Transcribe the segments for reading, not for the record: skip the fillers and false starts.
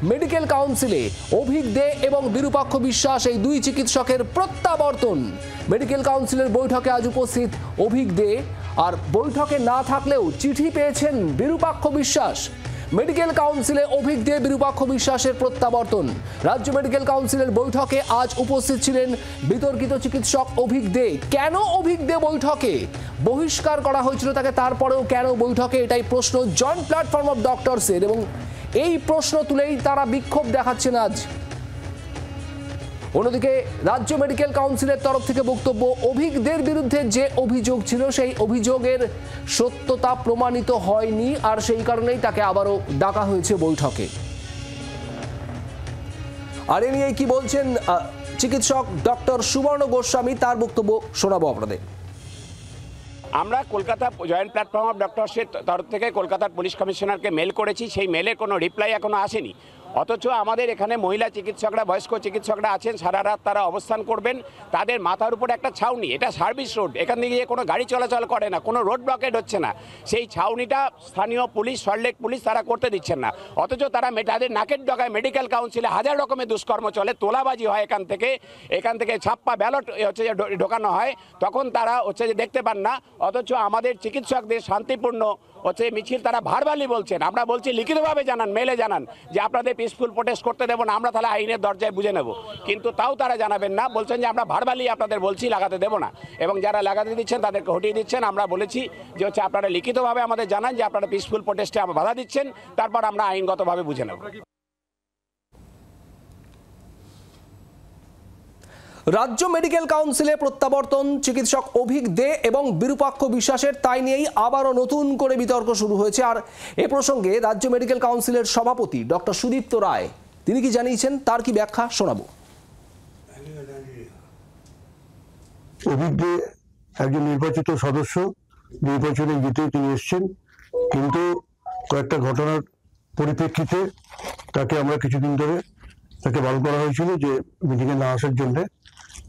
Medical কাউন্সিলে অভিক দে এবং বিরূপাক্ষ বিশ্বাস এই দুই চিকিৎসকের প্রত্যাবর্তন। মেডিকেল কাউন্সিলের বৈঠকে আজ উপস্থিত অভিক দে, আর বৈঠকে না থাকলেও চিঠি পেয়েছেন বিরূপাক্ষ বিশ্বাস। মেডিকেল কাউন্সিলে অভিক দে বিরূপাক্ষ বিশ্বাসের প্রত্যাবর্তন। রাজ্য মেডিকেল কাউন্সিলের বৈঠকে আজ উপস্থিত ছিলেন বিতর্কিত চিকিৎসক অভিক দে। কেন অভিক দে বৈঠকে? বহিষ্কার করা হয়েছিল তাকে, তারপরেও কেন বৈঠকে, এটাই প্রশ্ন জয়েন্ট প্ল্যাটফর্ম অফ ডক্টরসের, এবং এই প্রশ্ন তুলেই তারা বিক্ষোভ দেখাচ্ছেন আজ। অন্যদিকে রাজ্য মেডিকেল কাউন্সিলের তরফ থেকে বক্তব্য, অভিক দের বিরুদ্ধে যে অভিযোগ ছিল সেই অভিযোগের সত্যতা প্রমাণিত হয়নি, আর সেই কারণেই তাকে আবারও ডাকা হয়েছে বৈঠকে। আর এ নিয়ে কি বলছেন চিকিৎসক ডক্টর সুবর্ণ গোস্বামী, তার বক্তব্য শোনাবো আপনাদের। আমরা কলকাতা জয়েন্ট প্ল্যাটফর্ম অফ ডক্টরসের তরফ থেকে কলকাতার পুলিশ কমিশনারকে মেল করেছি, সেই মেলের কোনো রিপ্লাই এখনো আসেনি। অথচ আমাদের এখানে মহিলা চিকিৎসকরা, বয়স্ক চিকিৎসকরা আছেন, সারা রাত তারা অবস্থান করবেন। তাদের মাথার উপর একটা ছাউনি, এটা সার্ভিস রোড, এখান থেকে কোনো গাড়ি চলাচল করে না, কোনো রোড ব্লকেড হচ্ছে না। সেই ছাউনিটা স্থানীয় পুলিশ, সল্টলেক পুলিশ তারা করতে দিচ্ছেন না। অথচ তারা তাদের নাকের ডগায় মেডিকেল কাউন্সিলে হাজার রকমের দুষ্কর্ম চলে, তোলাবাজি হয়, এখান থেকে ছাপ্পা ব্যালট হচ্ছে যে ঢোকানো হয়, তখন তারা হচ্ছে যে দেখতে পান না। অথচ আমাদের চিকিৎসকদের শান্তিপূর্ণ হচ্ছে মিছিল তারা ভারবালি বলছেন। আমরা বলছি লিখিতভাবে জানান, মেলে জানান যে আপনাদের পিসফুল প্রোটেস্ট করতে দেবো না, আমরা তাহলে আইনের দরজায় বুঝে নেব। কিন্তু তাও তারা জানাবেন না, বলছেন যে আমরা ভারবালি আপনাদের বলছি, লাগাতে দেবো না। এবং যারা লাগাতে দিচ্ছেন তাদেরকে হটিয়ে দিচ্ছেন। আমরা বলেছি যে হচ্ছে আপনারা লিখিতভাবে আমাদের জানান যে আপনারা পিসফুল প্রোটেস্টে আমরা বাধা দিচ্ছেন, তারপর আমরা আইনগতভাবে বুঝে নেব। রাজ্য মেডিকেল কাউন্সিলে প্রত্যাবর্তন চিকিৎসক অভিক দে এবং বিরূপাক্ষ বিশ্বাসের, তাই নিয়েই আবারও নতুন করে বিতর্ক শুরু হয়েছে। আর এ প্রসঙ্গে রাজ্য মেডিকেল কাউন্সিলের সভাপতি ডক্টর সুদীপ্ত রায় তিনি কি জানিয়েছেন, তার কি ব্যাখ্যা শোনাবো। অভিক দে একজন নির্বাচিত সদস্য, নির্বাচনে জিতে তিনি এসছেন, কিন্তু কয়েকটা ঘটনার পরিপ্রেক্ষিতে তাকে আমরা কিছুদিন ধরে তাকে বারণ করা হয়েছিল যে মিটিংয়ে না আসার জন্য।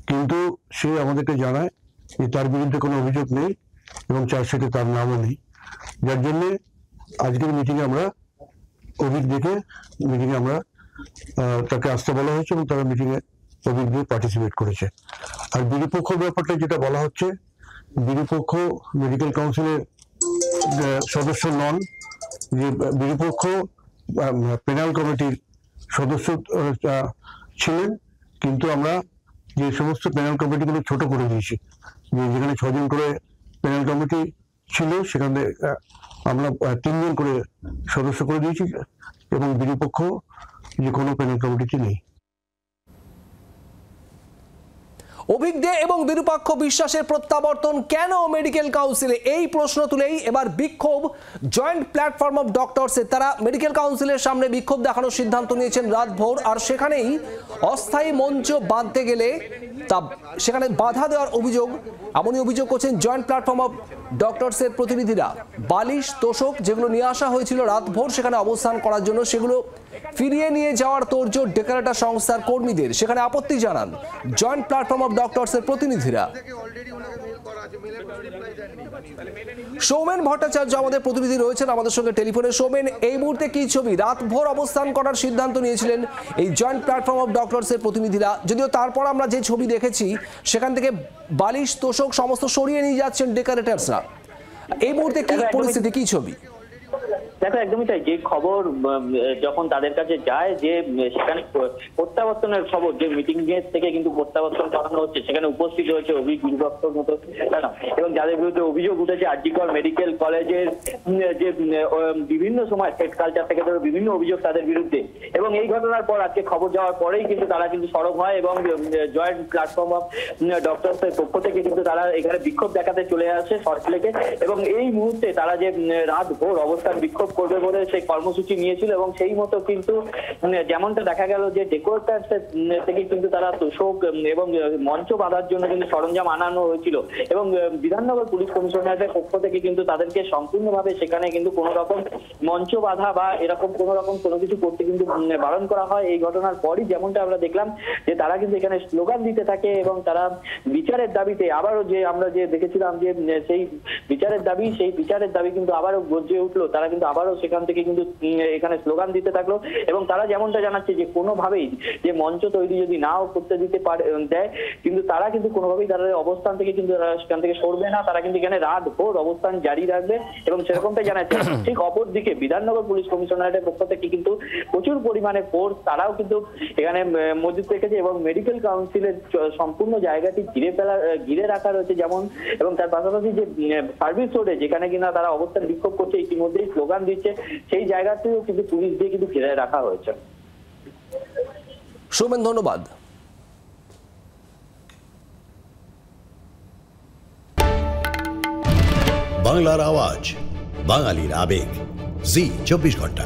কিন্তু সে আমাদেরকে জানায় যে তার বিরুদ্ধে কোনো অভিযোগ নেই এবং চার্জশিটে তার নামও নেই, যার জন্যে আজকের মিটিংয়ে আমরা অভিক দেখে আমরা তাকে আসতে বলা হয়েছে এবং তারা মিটিংয়ে অভিক দিয়ে পার্টিসিপেট করেছে। আর বিরূপক্ষ ব্যাপারটা যেটা বলা হচ্ছে, বিরূপক্ষ মেডিকেল কাউন্সিলের সদস্য নন, যে বিরূপক্ষ পেনাল কমিটির সদস্য ছিলেন, কিন্তু আমরা যে সমস্ত প্যানেল কমিটিগুলো ছোট করে দিয়েছি, যেখানে 6 জন করে প্যানেল কমিটি ছিল সেখানে আমরা 3 জন করে সদস্য করে দিয়েছি, এবং বিরূপক্ষ যে কোনো প্যানেল কমিটিতে নেই। অভিক দে এবং বিরূপাক্ষ বিশ্বাসের প্রত্যাবর্তন কেন মেডিকেল কাউন্সিলে, এই প্রশ্ন তুলেই এবার বিক্ষোভ জয়েন্ট প্ল্যাটফর্ম অফ ডক্টরসের। তারা মেডিকেল কাউন্সিলের সামনে বিক্ষোভ দেখানোর সিদ্ধান্ত নিয়েছেন রাতভর, আর সেখানেই অস্থায়ী মঞ্চ বাঁধতে গেলে তা সেখানে বাধা দেওয়ার অভিযোগ, এমনই অভিযোগ করছেন জয়েন্ট প্ল্যাটফর্ম অফ ডক্টরসের প্রতিনিধিরা। বালিশ, তোষক যেগুলো নিয়ে আসা হয়েছিল রাতভর সেখানে অবস্থান করার জন্য, সেগুলো ফিরিয়ে নিয়ে যাওয়ার তোড়জোড় ডেকারেটর সংস্থার কর্মীদের। সেখানে আপত্তি জানান জয়েন্ট প্ল্যাটফর্ম অফ ডক্টরসের প্রতিনিধিরা। সৌমেন ভট্টাচার্য আমাদের প্রতিনিধি রয়েছেন আমাদের সঙ্গে টেলিফোনে। সৌমেন, এই মুহূর্তে কি ছবি? রাতভর অবস্থান করার সিদ্ধান্ত নিয়েছিলেন এই জয়েন্ট প্ল্যাটফর্ম অফ ডক্টরসের প্রতিনিধিরা, যদিও তারপর আমরা যে ছবি দেখেছি সেখান থেকে বালিশ, তোষক সমস্ত সরিয়ে নিয়ে যাচ্ছেন ডেকারেটার্সরা। এই মুহূর্তে কি পরিস্থিতি, কি ছবি? দেখো, একদমই তাই। যে খবর যখন তাদের কাছে যায় যে সেখানে প্রত্যাবর্তনের খবর, যে মিটিং থেকে কিন্তু প্রত্যাবর্তন করানো হচ্ছে, সেখানে উপস্থিত হয়েছে অভিক, বিরূপাক্ষর মতো, এবং যাদের বিরুদ্ধে অভিযোগ উঠেছে আরজিকর মেডিকেল কলেজের যে বিভিন্ন সময় সেট কালচার থেকে ধরে বিভিন্ন অভিযোগ তাদের বিরুদ্ধে। এবং এই ঘটনার পর আজকে খবর যাওয়ার পরেই কিন্তু তারা কিন্তু সরব হয় এবং জয়েন্ট প্ল্যাটফর্ম অফ ডক্টরসের পক্ষ থেকে কিন্তু তারা এখানে বিক্ষোভ দেখাতে চলে আসে সল্টলেকে। এবং এই মুহূর্তে তারা যে রাত ভোর অবস্থান বিক্ষোভ করবে বলে সেই কর্মসূচি নিয়েছিল, এবং সেই মতো কিন্তু যেমনটা দেখা গেল যে ডেকোরেটর থেকে কিন্তু তারা তোষক এবং মঞ্চ বাঁধার জন্য কিন্তু সরঞ্জাম আনানো হয়েছিল, এবং বিধাননগর পুলিশ কমিশনারের পক্ষ থেকে কিন্তু তাদেরকে সম্পূর্ণভাবে সেখানে কিন্তু কোনো রকম মঞ্চ বাঁধা বা এরকম কোনো রকম কোনো কিছু করতে কিন্তু বারণ করা হয়। এই ঘটনার পরই যেমনটা আমরা দেখলাম যে তারা কিন্তু এখানে স্লোগান দিতে থাকে, এবং তারা বিচারের দাবিতে আবারও যে আমরা যে দেখেছিলাম যে সেই বিচারের দাবি কিন্তু আবারও গর্জে উঠলো। তারা কিন্তু আবারও আবারও সেখান থেকে কিন্তু এখানে স্লোগান দিতে থাকলো এবং তারা যেমনটা জানাচ্ছে যে কোনোভাবেই যে মঞ্চ তৈরি যদি নাও করতে দিতে পারে দেয়, কিন্তু তারা কিন্তু কোনোভাবেই তাদের অবস্থান থেকে কিন্তু তারা সেখান থেকে সরবে না, তারা কিন্তু এখানে রাত ভোর অবস্থান জারি রাখবে এবং সেরকমটাই জানাচ্ছে। ঠিক অপরদিকে বিধাননগর পুলিশ কমিশনারেটের পক্ষ থেকে কিন্তু প্রচুর পরিমাণে ফোর্স তারাও কিন্তু এখানে মজুদ রেখেছে এবং মেডিকেল কাউন্সিলের সম্পূর্ণ জায়গাটি ঘিরে রাখা রয়েছে যেমন, এবং তার পাশাপাশি যে সার্ভিস রোডে যেখানে কিনা তারা অবস্থান বিক্ষোভ করছে ইতিমধ্যেই স্লোগান দিচ্ছে সেই জায়গাতেও কিন্তু পুলিশ দিয়ে কিন্তু ঘিরে রাখা হয়েছে। সৌমেন, ধন্যবাদ। বাংলার আওয়াজ, বাঙালির আবেগ, জি 24 ঘন্টা।